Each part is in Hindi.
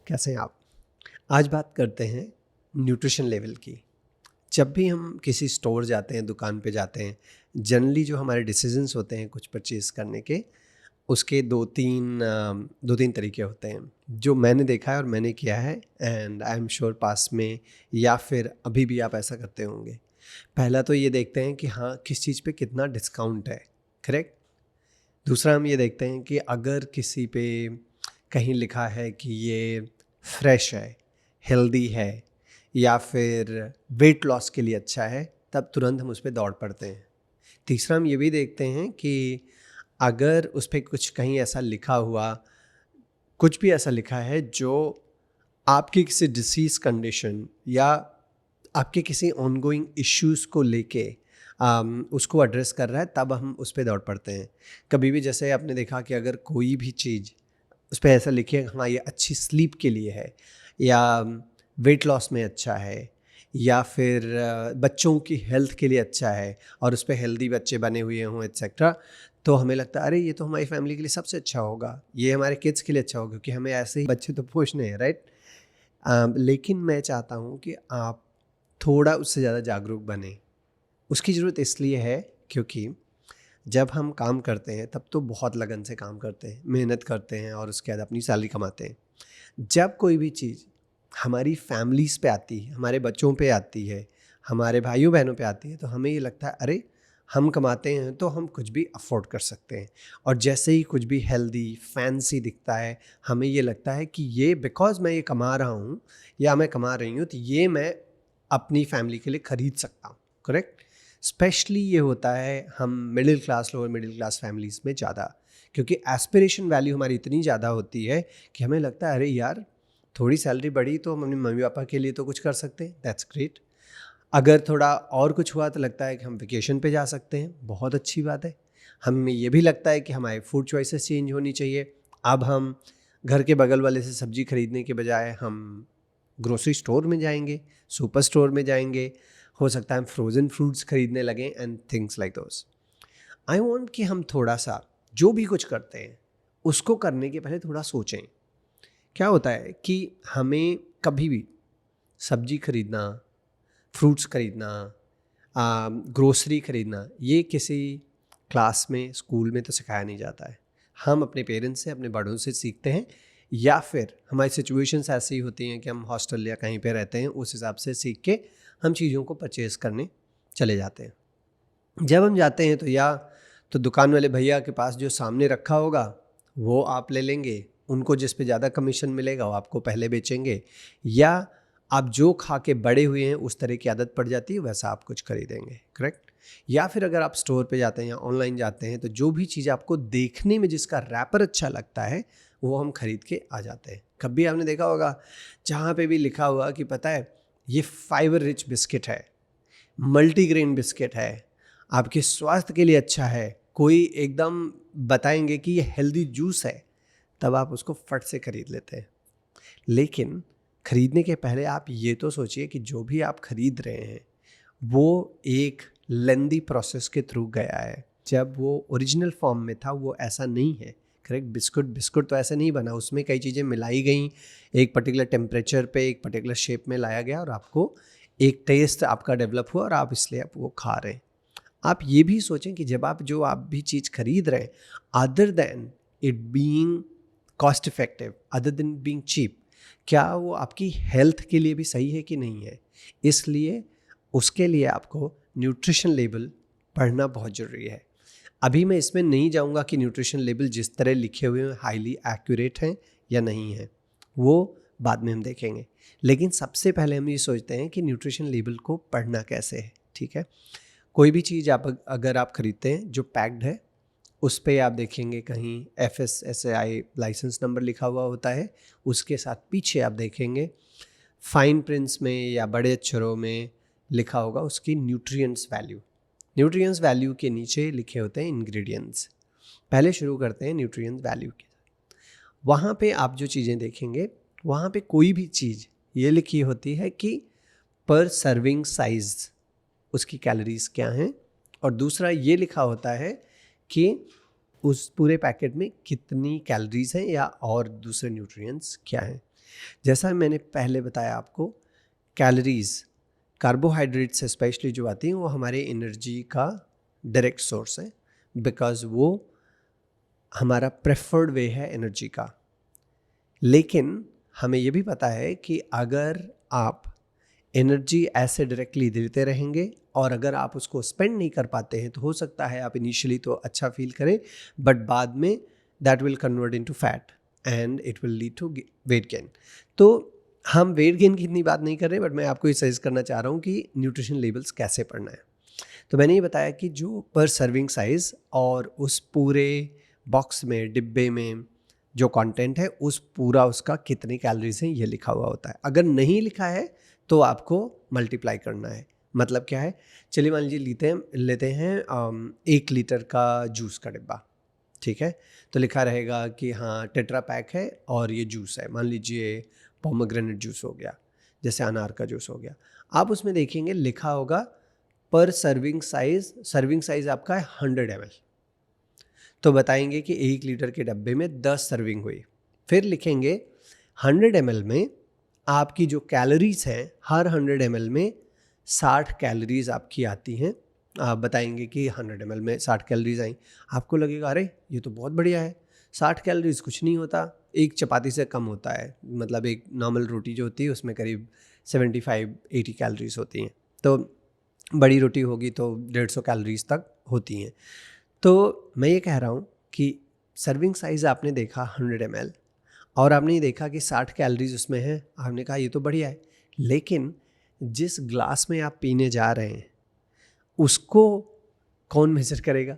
कैसे हैं आप? आज बात करते हैं न्यूट्रिशन लेवल की। जब भी हम किसी स्टोर जाते हैं, दुकान पे जाते हैं, जनरली जो हमारे डिसीजंस होते हैं कुछ परचेज़ करने के, उसके 2-3 तरीके होते हैं, जो मैंने देखा है और मैंने किया है एंड आई एम श्योर पास में या फिर अभी भी आप ऐसा करते होंगे। पहला तो ये देखते हैं कि हाँ, किस चीज़ पे कितना डिस्काउंट है, करेक्ट? दूसरा हम ये देखते हैं कि अगर किसी पे कहीं लिखा है कि ये फ्रेश है, हेल्दी है या फिर वेट लॉस के लिए अच्छा है, तब तुरंत हम उस पे दौड़ पड़ते हैं। तीसरा हम ये भी देखते हैं कि अगर उस पे कुछ कहीं ऐसा लिखा हुआ, कुछ भी ऐसा लिखा है जो आपकी किसी डिसीज़ कंडीशन या आपके किसी ऑनगोइंग इश्यूज़ को लेके उसको एड्रेस कर रहा है, तब हम उस पे दौड़ पड़ते हैं। कभी भी जैसे आपने देखा कि अगर कोई भी चीज़ उस पे ऐसा लिखे हाँ ये अच्छी स्लीप के लिए है या वेट लॉस में अच्छा है या फिर बच्चों की हेल्थ के लिए अच्छा है और उस पे हेल्दी बच्चे बने हुए हों एट्सेट्रा, तो हमें लगता है अरे ये तो हमारी फैमिली के लिए सबसे अच्छा होगा, ये हमारे किड्स के लिए अच्छा होगा क्योंकि हमें ऐसे ही बच्चे तो पोषने हैं, राइट? लेकिन मैं चाहता हूँ कि आप थोड़ा उससे ज़्यादा जागरूक बने। उसकी ज़रूरत इसलिए है क्योंकि जब हम काम करते हैं तब तो बहुत लगन से काम करते हैं, मेहनत करते हैं और उसके बाद अपनी सैलरी कमाते हैं। जब कोई भी चीज़ हमारी फैमिलीज़ पे आती है, हमारे बच्चों पे आती है, हमारे भाइयों बहनों पे आती है, तो हमें ये लगता है अरे हम कमाते हैं तो हम कुछ भी अफोर्ड कर सकते हैं। और जैसे ही कुछ भी हेल्दी फैंसी दिखता है, हमें ये लगता है कि ये बिकॉज़ मैं ये कमा रहा हूँ या मैं कमा रही हूँ, तो ये मैं अपनी फैमिली के लिए ख़रीद सकता हूँ, करेक्ट? स्पेशली ये होता है हम middle class, lower middle class families में ज़्यादा, क्योंकि एस्पिरेशन वैल्यू हमारी इतनी ज़्यादा होती है कि हमें लगता है अरे यार थोड़ी सैलरी बढ़ी तो हम अपने मम्मी पापा के लिए तो कुछ कर सकते हैं, दैट्स ग्रेट। अगर थोड़ा और कुछ हुआ तो लगता है कि हम वेकेशन पे जा सकते हैं, बहुत अच्छी बात है। हमें ये भी लगता है कि हमारे फूड चॉइसेस चेंज होनी चाहिए। अब हम घर के बगल वाले से सब्जी खरीदने के बजाय हम ग्रोसरी स्टोर में जाएंगे, सुपर स्टोर में जाएंगे, हो सकता है हम फ्रोज़न फ्रूट्स खरीदने लगें and things like those. I want कि हम थोड़ा सा जो भी कुछ करते हैं उसको करने के पहले थोड़ा सोचें। क्या होता है कि हमें कभी भी सब्जी खरीदना, फ्रूट्स खरीदना, ग्रोसरी खरीदना, ये किसी क्लास में, स्कूल में तो सिखाया नहीं जाता है। हम अपने पेरेंट्स से, अपने बड़ों से सीखते हैं या फिर हमारी सिचुएशंस ऐसी होती हैं कि हम हॉस्टल या कहीं पे रहते हैं, उस हिसाब से सीख के हम चीज़ों को परचेज़ करने चले जाते हैं। जब हम जाते हैं तो या तो दुकान वाले भैया के पास जो सामने रखा होगा वो आप ले लेंगे, उनको जिस पे ज़्यादा कमीशन मिलेगा वो आपको पहले बेचेंगे, या आप जो खा के बड़े हुए हैं उस तरह की आदत पड़ जाती है वैसा आप कुछ खरीदेंगे, करेक्ट? या फिर अगर आप स्टोर पे जाते हैं या ऑनलाइन जाते हैं तो जो भी चीज़ आपको देखने में जिसका रैपर अच्छा लगता है वो हम खरीद के आ जाते हैं। कभी आपने देखा होगा जहाँ पे भी लिखा हुआ कि पता है ये फाइबर रिच बिस्किट है, मल्टीग्रेन बिस्किट है, आपके स्वास्थ्य के लिए अच्छा है, कोई एकदम बताएंगे कि ये हेल्दी जूस है, तब आप उसको फट से खरीद लेते हैं। लेकिन खरीदने के पहले आप ये तो सोचिए कि जो भी आप खरीद रहे हैं वो एक लेंदी प्रोसेस के थ्रू गया है। जब वो ओरिजिनल फॉर्म में था वो ऐसा नहीं है, करेक्ट? बिस्कुट बिस्कुट तो ऐसे नहीं बना, उसमें कई चीज़ें मिलाई गई, एक पर्टिकुलर टेम्परेचर पे एक पर्टिकुलर शेप में लाया गया और आपको एक टेस्ट आपका डेवलप हुआ और आप इसलिए आप वो खा रहे हैं। आप ये भी सोचें कि जब आप भी चीज़ खरीद रहे हैं, other than it being cost effective, other than being cheap, क्या वो आपकी हेल्थ के लिए भी सही है कि नहीं है? इसलिए उसके लिए आपको न्यूट्रिशन लेबल पढ़ना बहुत ज़रूरी है। अभी मैं इसमें नहीं जाऊंगा कि न्यूट्रिशन लेबल जिस तरह लिखे हुए हैं हाईली एक्यूरेट हैं या नहीं है, वो बाद में हम देखेंगे। लेकिन सबसे पहले हम ये सोचते हैं कि न्यूट्रिशन लेबल को पढ़ना कैसे है, ठीक है? कोई भी चीज़ अगर आप खरीदते हैं जो पैक्ड है, उस पे आप देखेंगे कहीं FSSAI लाइसेंस नंबर लिखा हुआ होता है, उसके साथ पीछे आप देखेंगे फाइन प्रिंट्स में या बड़े अक्षरों में लिखा होगा उसकी न्यूट्रिएंट्स वैल्यू। न्यूट्रिएंट्स वैल्यू के नीचे लिखे होते हैं इंग्रेडिएंट्स। पहले शुरू करते हैं न्यूट्रिएंट्स वैल्यू के। वहाँ पे आप जो चीज़ें देखेंगे, वहाँ पे कोई भी चीज़ ये लिखी होती है कि पर सर्विंग साइज़ उसकी कैलोरीज क्या हैं, और दूसरा ये लिखा होता है कि उस पूरे पैकेट में कितनी कैलोरीज हैं या और दूसरे न्यूट्रिएंट्स क्या हैं। जैसा मैंने पहले बताया आपको, कैलोरीज कार्बोहाइड्रेट से स्पेशली जो आती हैं वो हमारे एनर्जी का डायरेक्ट सोर्स है, बिकॉज वो हमारा प्रेफर्ड वे है एनर्जी का। लेकिन हमें ये भी पता है कि अगर आप एनर्जी ऐसे डायरेक्टली देते रहेंगे और अगर आप उसको स्पेंड नहीं कर पाते हैं तो हो सकता है आप इनिशियली तो अच्छा फील करें, बट बाद में that will convert into fat and it will lead to weight gain. तो हम वेट गेन की इतनी बात नहीं कर रहे, बट मैं आपको ये सजेस्ट करना चाह रहा हूँ कि न्यूट्रिशन लेबल्स कैसे पढ़ना है। तो मैंने ये बताया कि जो पर सर्विंग साइज़ और उस पूरे बॉक्स में, डिब्बे में जो कंटेंट है, उस पूरा उसका कितनी कैलोरीज हैं ये लिखा हुआ होता है। अगर नहीं लिखा है तो आपको मल्टीप्लाई करना है। मतलब क्या है, चलिए मान लीजिए लेते हैं 1 लीटर का जूस का डिब्बा, ठीक है। तो लिखा रहेगा कि हाँ टेट्रा पैक है और ये जूस है, मान लीजिए पोमेग्रेनेट जूस हो गया, जैसे अनार का जूस हो गया। आप उसमें देखेंगे लिखा होगा पर सर्विंग साइज आपका है 100 ml। तो बताएंगे कि 1 लीटर के डब्बे में 10 सर्विंग हुई। फिर लिखेंगे 100 ml में आपकी जो कैलोरीज हैं, हर 100 ml में 60 कैलोरीज आपकी आती हैं। आप बताएंगे कि 100 ml में 60 कैलोरीज आई। आपको लगेगा अरे ये तो बहुत बढ़िया है, 60 कैलोरीज कुछ नहीं होता, एक चपाती से कम होता है। मतलब एक नॉर्मल रोटी जो होती है उसमें करीब 75-80 कैलोरीज होती हैं, तो बड़ी रोटी होगी तो 150 कैलोरीज तक होती हैं। तो मैं ये कह रहा हूँ कि सर्विंग साइज़ आपने देखा 100 ml और आपने ये देखा कि 60 कैलोरीज उसमें है, आपने कहा ये तो बढ़िया है। लेकिन जिस ग्लास में आप पीने जा रहे हैं उसको कौन मेजर करेगा?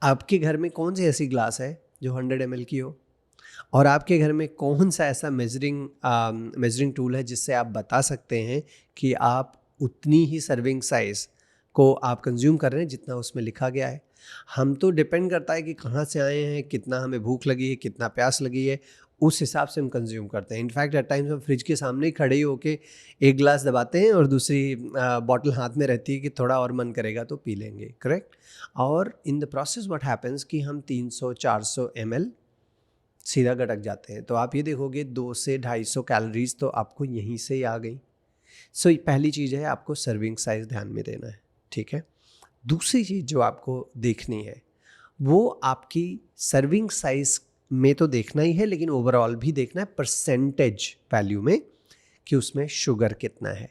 आपके घर में कौन सी ऐसी ग्लास है जो 100 ml की हो? और आपके घर में कौन सा ऐसा मेजरिंग टूल है जिससे आप बता सकते हैं कि आप उतनी ही सर्विंग साइज़ को आप कंज्यूम कर रहे हैं जितना उसमें लिखा गया है? हम तो डिपेंड करता है कि कहाँ से आए हैं, कितना हमें भूख लगी है, कितना प्यास लगी है, उस हिसाब से हम कंज्यूम करते हैं। इनफैक्ट एट टाइम्स हम फ्रिज के सामने ही खड़े ही होके एक ग्लास दबाते हैं और दूसरी बॉटल हाथ में रहती है कि थोड़ा और मन करेगा तो पी लेंगे, करेक्ट। और in the process what happens कि हम 300-400 ml सीधा गटक जाते हैं। तो आप ये देखोगे 200 से 250 कैलोरीज तो आपको यहीं से ही आ गई। सो पहली चीज़ है आपको सर्विंग साइज़ ध्यान में देना है, ठीक है। दूसरी चीज़ जो आपको देखनी है वो आपकी सर्विंग साइज़ में तो देखना ही है, लेकिन ओवरऑल भी देखना है परसेंटेज वैल्यू में कि उसमें शुगर कितना है।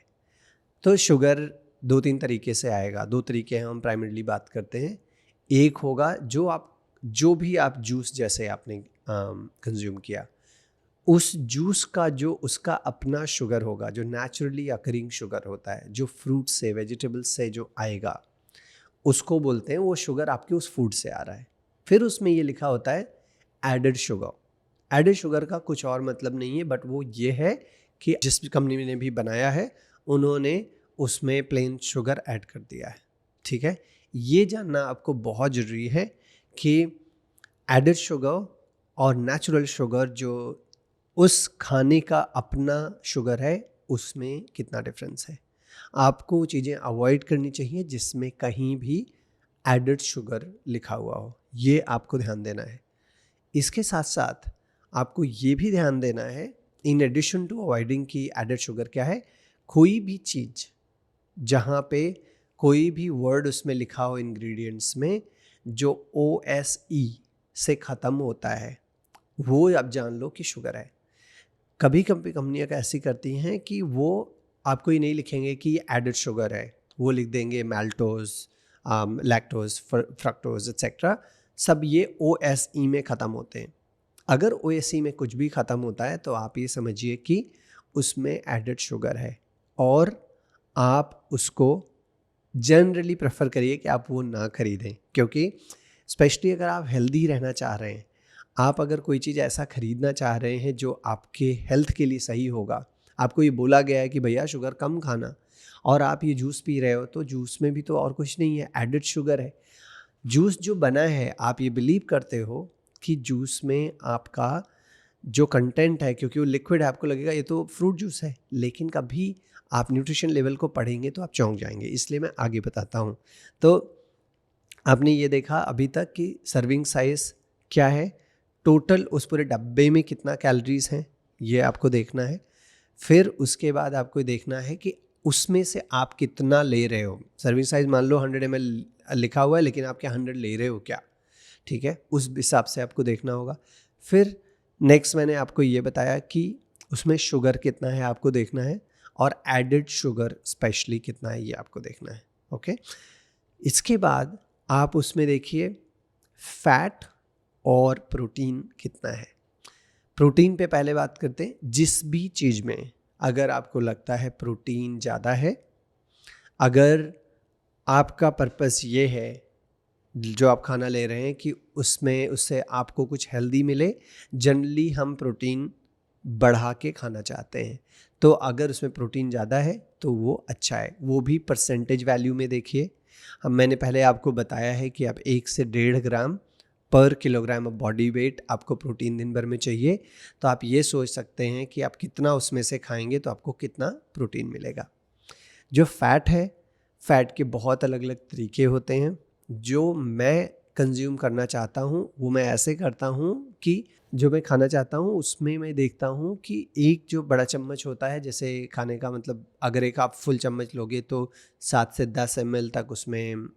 तो शुगर 2-3 तरीके से आएगा। 2 तरीके हम प्राइमरीली बात करते हैं। एक होगा जो भी आप जूस जैसे आपने कंज्यूम किया, उस जूस का जो उसका अपना शुगर होगा, जो नेचुरली अकरिंग शुगर होता है, जो फ्रूट से, वेजिटेबल्स से जो आएगा, उसको बोलते हैं वो शुगर आपके उस फूड से आ रहा है। फिर उसमें ये लिखा होता है एडेड शुगर। एडेड शुगर का कुछ और मतलब नहीं है, बट वो ये है कि जिस कंपनी ने भी बनाया है उन्होंने उसमें प्लेन शुगर ऐड कर दिया है, ठीक है। ये जानना आपको बहुत ज़रूरी है कि एडेड शुगर और नेचुरल शुगर जो उस खाने का अपना शुगर है उसमें कितना डिफरेंस है। आपको चीज़ें अवॉइड करनी चाहिए जिसमें कहीं भी एडेड शुगर लिखा हुआ हो, ये आपको ध्यान देना है। इसके साथ साथ आपको ये भी ध्यान देना है, इन एडिशन टू अवॉइडिंग की एडेड शुगर क्या है, कोई भी चीज़ जहाँ पे कोई भी वर्ड उसमें लिखा हो इंग्रेडिएंट्स में जो OSE से ख़त्म होता है, वो आप जान लो कि शुगर है। कभी कभी कंपनियाँ ऐसी करती हैं कि वो आपको ये नहीं लिखेंगे कि ये एडेड शुगर है, वो लिख देंगे मैल्टोज, लैक्टोज, फ्रक्टोज एक्सेट्रा, सब ये OSE में ख़त्म होते हैं। अगर OSE में कुछ भी ख़त्म होता है तो आप ये समझिए कि उसमें एडेड शुगर है, और आप उसको जनरली प्रेफर करिए कि आप वो ना खरीदें, क्योंकि स्पेशली अगर आप हेल्दी रहना चाह रहे हैं, आप अगर कोई चीज़ ऐसा ख़रीदना चाह रहे हैं जो आपके हेल्थ के लिए सही होगा, आपको ये बोला गया है कि भैया शुगर कम खाना, और आप ये जूस पी रहे हो तो जूस में भी तो और कुछ नहीं है, एडेड शुगर है। जूस जो बना है, आप ये बिलीव करते हो कि जूस में आपका जो कंटेंट है, क्योंकि वो लिक्विड है, आपको लगेगा ये तो फ्रूट जूस है, लेकिन कभी आप न्यूट्रिशन लेवल को पढ़ेंगे तो आप चौंक जाएंगे, इसलिए मैं आगे बताता हूँ। तो आपने ये देखा अभी तक कि सर्विंग साइज़ क्या है, टोटल उस पूरे डब्बे में कितना कैलोरीज हैं ये आपको देखना है। फिर उसके बाद आपको देखना है कि उसमें से आप कितना ले रहे हो। सर्विंग साइज मान लो 100 ml लिखा हुआ है, लेकिन आप क्या 100 ले रहे हो क्या, ठीक है, उस हिसाब से आपको देखना होगा। फिर नेक्स्ट मैंने आपको ये बताया कि उसमें शुगर कितना है आपको देखना है, और एडेड शुगर स्पेशली कितना है ये आपको देखना है। ओके, इसके बाद आप उसमें देखिए फैट और प्रोटीन कितना है। प्रोटीन पे पहले बात करते हैं। जिस भी चीज़ में अगर आपको लगता है प्रोटीन ज़्यादा है, अगर आपका पर्पस ये है जो आप खाना ले रहे हैं कि उसमें उससे आपको कुछ हेल्दी मिले, जनरली हम प्रोटीन बढ़ा के खाना चाहते हैं। तो अगर उसमें प्रोटीन ज़्यादा है तो वो अच्छा है, वो भी परसेंटेज वैल्यू में देखिए। हम मैंने पहले आपको बताया है कि आप 1 से 1.5 ग्राम पर किलोग्राम ऑफ बॉडी वेट आपको प्रोटीन दिन भर में चाहिए। तो आप ये सोच सकते हैं कि आप कितना उसमें से खाएंगे तो आपको कितना प्रोटीन मिलेगा। जो फैट है, फैट के बहुत अलग अलग तरीके होते हैं। जो मैं कंज्यूम करना चाहता हूँ वो मैं ऐसे करता हूँ कि जो मैं खाना चाहता हूँ उसमें मैं देखता हूँ कि एक जो बड़ा चम्मच होता है, जैसे खाने का मतलब अगर एक आप फुल चम्मच लोगे तो 7 से 10 ml तक उसमें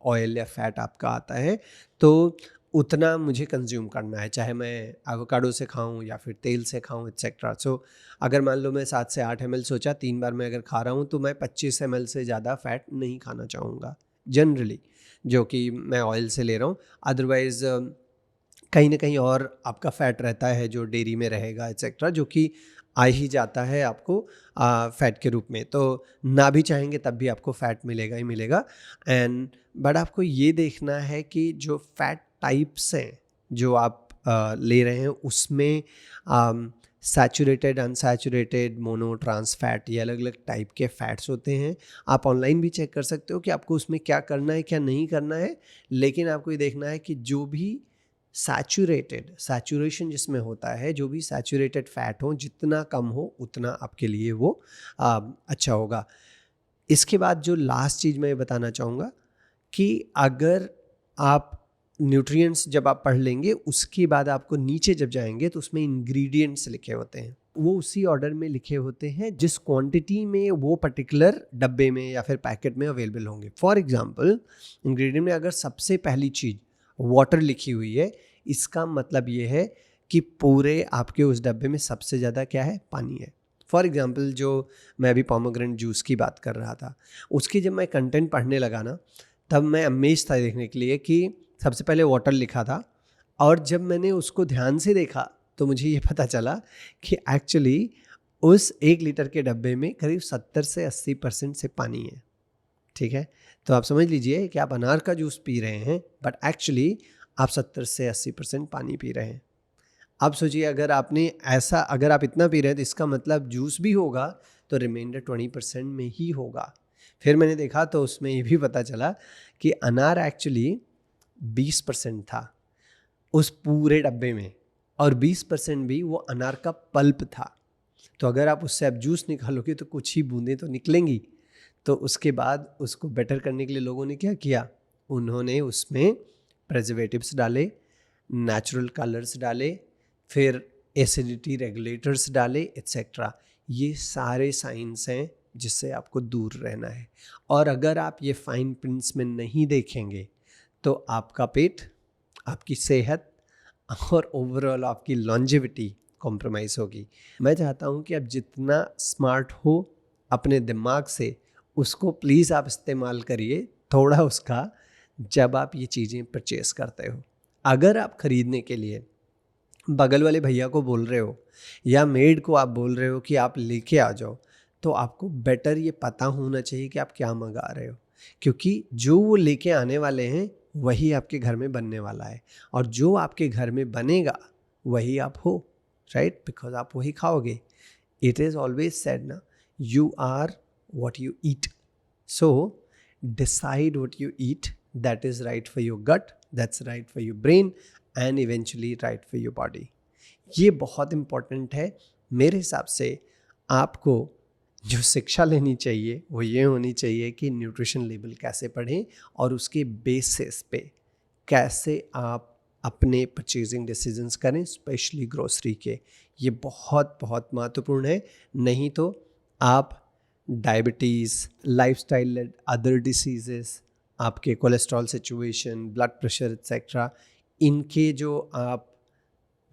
ऑयल या फैट आपका आता है। तो उतना मुझे कंज्यूम करना है, चाहे मैं एवोकाडो से खाऊं या फिर तेल से खाऊं एक्सेट्रा। सो अगर मान लो मैं 7 से 8 ml सोचा 3 बार मैं अगर खा रहा हूं तो मैं 25 ml से ज़्यादा फैट नहीं खाना चाहूँगा जनरली, जो कि मैं ऑयल से ले रहा हूँ। अदरवाइज़ कहीं ना कहीं और आपका फैट रहता है जो डेयरी में रहेगा एक्सेट्रा, जो कि आ ही जाता है आपको फैट के रूप में। तो ना भी चाहेंगे तब भी आपको फैट मिलेगा ही मिलेगा। एंड बट आपको ये देखना है कि जो फैट टाइप्स हैं जो आप ले रहे हैं उसमें saturated, unsaturated, mono, trans fat, ये अलग अलग टाइप के फैट्स होते हैं। आप ऑनलाइन भी चेक कर सकते हो कि आपको उसमें क्या करना है क्या नहीं करना है, लेकिन आपको ये देखना है कि जो भी सैचुरेशन जिसमें होता है, जो भी सैचुरेटेड फैट हो जितना कम हो उतना आपके लिए वो अच्छा होगा। इसके बाद जो लास्ट चीज़ मैं बताना चाहूँगा कि अगर आप न्यूट्रिएंट्स जब आप पढ़ लेंगे उसके बाद आपको नीचे जब जाएंगे तो उसमें इंग्रेडिएंट्स लिखे होते हैं, वो उसी ऑर्डर में लिखे होते हैं जिस क्वांटिटी में वो पर्टिकुलर डब्बे में या फिर पैकेट में अवेलेबल होंगे। फॉर एग्जांपल इंग्रेडिएंट में अगर सबसे पहली चीज़ वाटर लिखी हुई है, इसका मतलब ये है कि पूरे आपके उस डब्बे में सबसे ज़्यादा क्या है, पानी है। फॉर एग्जांपल जो मैं अभी पोमेग्रेनेट जूस की बात कर रहा था, उसकी जब मैं कंटेंट पढ़ने लगा ना तब मैं अमेज था देखने के लिए कि सबसे पहले वाटर लिखा था, और जब मैंने उसको ध्यान से देखा तो मुझे ये पता चला कि एक्चुअली उस 1 लीटर के डब्बे में करीब 70 से 80% से पानी है। ठीक है, तो आप समझ लीजिए कि आप अनार का जूस पी रहे हैं बट एक्चुअली आप 70 से 80% पानी पी रहे हैं। अब सोचिए अगर आप इतना पी रहे हैं तो इसका मतलब जूस भी होगा तो रिमाइंडर 20% में ही होगा। फिर मैंने देखा तो उसमें ये भी पता चला कि अनार एक्चुअली 20% था उस पूरे डब्बे में, और 20% भी वो अनार का पल्प था। तो अगर आप उससे अब जूस निकालोगे तो कुछ ही बूंदें तो निकलेंगी। तो उसके बाद उसको बेटर करने के लिए लोगों ने क्या किया, उन्होंने उसमें प्रिजर्वेटिव्स डाले, नेचुरल कलर्स डाले, फिर एसिडिटी रेगुलेटर्स डाले एक्सेट्रा। ये सारे साइंस हैं जिससे आपको दूर रहना है। और अगर आप ये फाइन प्रिंट्स में नहीं देखेंगे तो आपका पेट, आपकी सेहत और ओवरऑल आपकी लॉन्जेविटी कॉम्प्रोमाइज़ होगी। मैं चाहता हूँ कि आप जितना स्मार्ट हो अपने दिमाग से उसको प्लीज़ आप इस्तेमाल करिए थोड़ा उसका, जब आप ये चीज़ें परचेस करते हो। अगर आप ख़रीदने के लिए बगल वाले भैया को बोल रहे हो या मेड को आप बोल रहे हो कि आप लेके आ जाओ, तो आपको बेटर ये पता होना चाहिए कि आप क्या मंगा रहे हो, क्योंकि जो वो लेके आने वाले हैं वही आपके घर में बनने वाला है, और जो आपके घर में बनेगा वही आप हो, राइट, बिकॉज आप वही खाओगे। इट इज़ ऑलवेज सेड ना, you are what you eat, so decide what you eat, that is right for your gut, that's right for your brain and eventually right for your body. ये बहुत इम्पॉर्टेंट है। मेरे हिसाब से आपको जो शिक्षा लेनी चाहिए वो ये होनी चाहिए कि न्यूट्रिशन लेबल कैसे पढ़ें और उसके बेसिस पे कैसे आप अपने परचेजिंग डिसीजंस करें, स्पेशली ग्रोसरी के। ये बहुत बहुत महत्वपूर्ण है, नहीं तो आप डायबिटीज़, लाइफस्टाइल अदर डिसीजेस, आपके cholesterol situation, blood pressure etcetera, इनके जो आप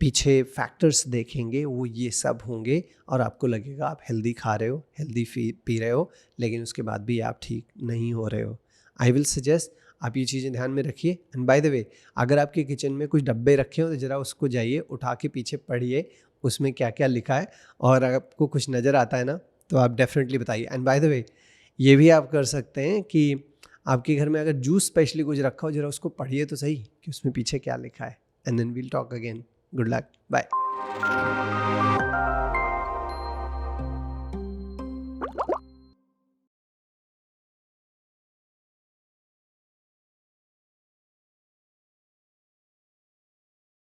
पीछे फैक्टर्स देखेंगे वो ये सब होंगे और आपको लगेगा आप हेल्दी खा रहे हो, हेल्दी पी रहे हो, लेकिन उसके बाद भी आप ठीक नहीं हो रहे हो। आई विल सजेस्ट आप ये चीज़ें ध्यान में रखिए। एंड बाय द वे, अगर आपके किचन में कुछ डब्बे रखे हो तो ज़रा उसको जाइए उठा के पीछे पढ़िए उसमें क्या क्या लिखा है, और अगर आपको कुछ नज़र आता है ना तो आप डेफिनेटली बताइए। एंड बाय द वे, ये भी आप कर सकते हैं कि आपके घर में अगर जूस स्पेशली कुछ रखा हो, ज़रा उसको पढ़िए तो सही कि उसमें पीछे क्या लिखा है। And then we'll talk again. Good luck. Bye.